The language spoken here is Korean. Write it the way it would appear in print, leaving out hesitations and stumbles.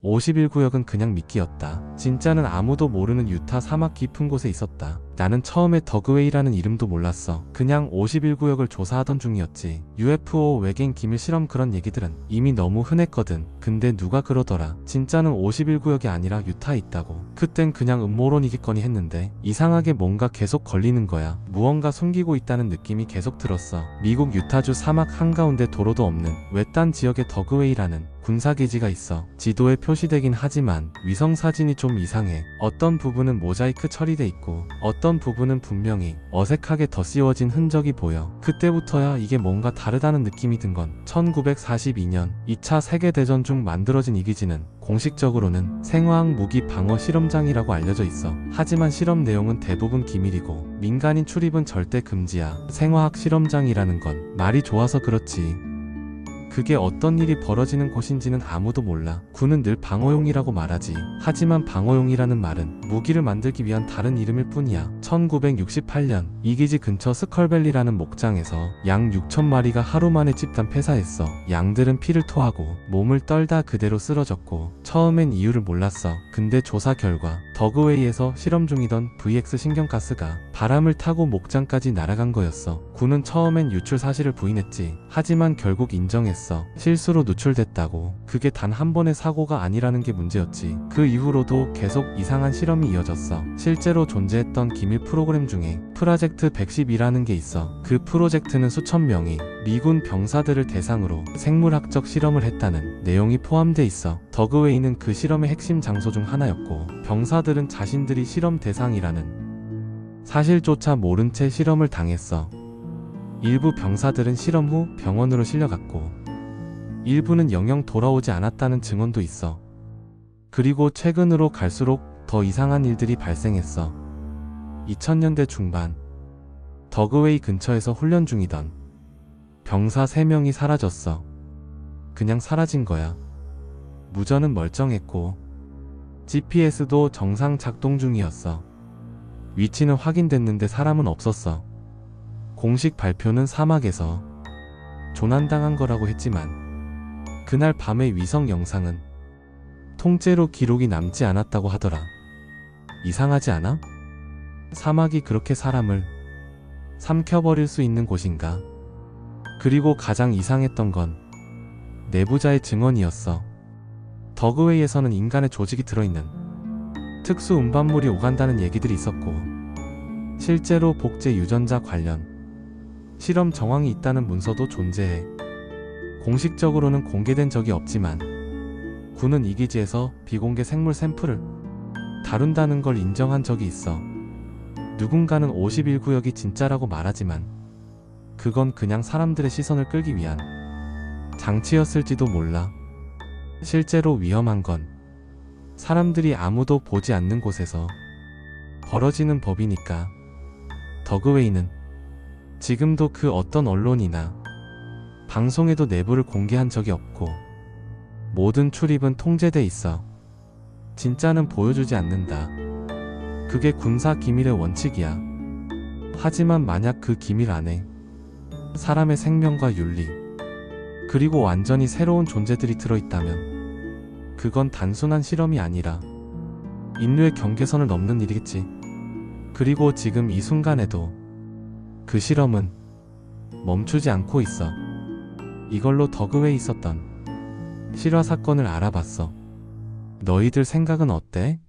51구역은 그냥 미끼였다. 진짜는 아무도 모르는 유타 사막 깊은 곳에 있었다. 나는 처음에 더그웨이라는 이름도 몰랐어. 그냥 51구역을 조사하던 중이었지. UFO 외계인 기밀 실험 그런 얘기들은 이미 너무 흔했거든. 근데 누가 그러더라. 진짜는 51구역이 아니라 유타에 있다고. 그땐 그냥 음모론이겠거니 했는데 이상하게 뭔가 계속 걸리는 거야. 무언가 숨기고 있다는 느낌이 계속 들었어. 미국 유타주 사막 한가운데 도로도 없는 외딴 지역에 더그웨이라는 군사기지가 있어. 지도에 표시되긴 하지만 위성사진이 좀 이상해. 어떤 부분은 모자이크 처리돼 있고 어떤 부분은 분명히 어색하게 덧씌워진 흔적이 보여. 그때부터야 이게 뭔가 다르다는 느낌이 든 건 1942년 2차 세계대전 중 만들어진 이 기지는 공식적으로는 생화학 무기 방어 실험장이라고 알려져 있어. 하지만 실험 내용은 대부분 기밀이고 민간인 출입은 절대 금지야. 생화학 실험장이라는 건 말이 좋아서 그렇지. 그게 어떤 일이 벌어지는 곳인지는 아무도 몰라. 군은 늘 방어용이라고 말하지. 하지만 방어용이라는 말은 무기를 만들기 위한 다른 이름일 뿐이야. 1968년 이 기지 근처 스컬밸리라는 목장에서 양 6,000마리가 하루 만에 집단 폐사했어. 양들은 피를 토하고 몸을 떨다 그대로 쓰러졌고 처음엔 이유를 몰랐어. 근데 조사 결과 더그웨이에서 실험 중이던 VX 신경가스가 바람을 타고 목장까지 날아간 거였어. 군은 처음엔 유출 사실을 부인했지. 하지만 결국 인정했어. 실수로 누출됐다고. 그게 단 한 번의 사고가 아니라는 게 문제였지. 그 이후로도 계속 이상한 실험이 이어졌어. 실제로 존재했던 기밀 프로그램 중에 프로젝트 110이라는 게 있어. 그 프로젝트는 수천 명이 미군 병사들을 대상으로 생물학적 실험을 했다는 내용이 포함돼 있어. 더그웨이는 그 실험의 핵심 장소 중 하나였고 병사들은 자신들이 실험 대상이라는 사실조차 모른 채 실험을 당했어. 일부 병사들은 실험 후 병원으로 실려갔고 일부는 영영 돌아오지 않았다는 증언도 있어. 그리고 최근으로 갈수록 더 이상한 일들이 발생했어. 2000년대 중반 더그웨이 근처에서 훈련 중이던 병사 3명이 사라졌어. 그냥 사라진 거야. 무전은 멀쩡했고 GPS도 정상 작동 중이었어. 위치는 확인됐는데 사람은 없었어. 공식 발표는 사막에서 조난당한 거라고 했지만 그날 밤의 위성 영상은 통째로 기록이 남지 않았다고 하더라. 이상하지 않아? 사막이 그렇게 사람을 삼켜버릴 수 있는 곳인가? 그리고 가장 이상했던 건 내부자의 증언이었어. 더그웨이에서는 인간의 조직이 들어있는 특수 운반물이 오간다는 얘기들이 있었고 실제로 복제 유전자 관련 실험 정황이 있다는 문서도 존재해. 공식적으로는 공개된 적이 없지만 군은 이 기지에서 비공개 생물 샘플을 다룬다는 걸 인정한 적이 있어. 누군가는 51구역이 진짜라고 말하지만 그건 그냥 사람들의 시선을 끌기 위한 장치였을지도 몰라. 실제로 위험한 건 사람들이 아무도 보지 않는 곳에서 벌어지는 법이니까. 더그웨이는 지금도 그 어떤 언론이나 방송에도 내부를 공개한 적이 없고 모든 출입은 통제돼 있어. 진짜는 보여주지 않는다. 그게 군사 기밀의 원칙이야. 하지만 만약 그 기밀 안에 사람의 생명과 윤리 그리고 완전히 새로운 존재들이 들어있다면 그건 단순한 실험이 아니라 인류의 경계선을 넘는 일이겠지. 그리고 지금 이 순간에도 그 실험은 멈추지 않고 있어. 이걸로 더그웨이 있었던 실화 사건을 알아봤어. 너희들 생각은 어때?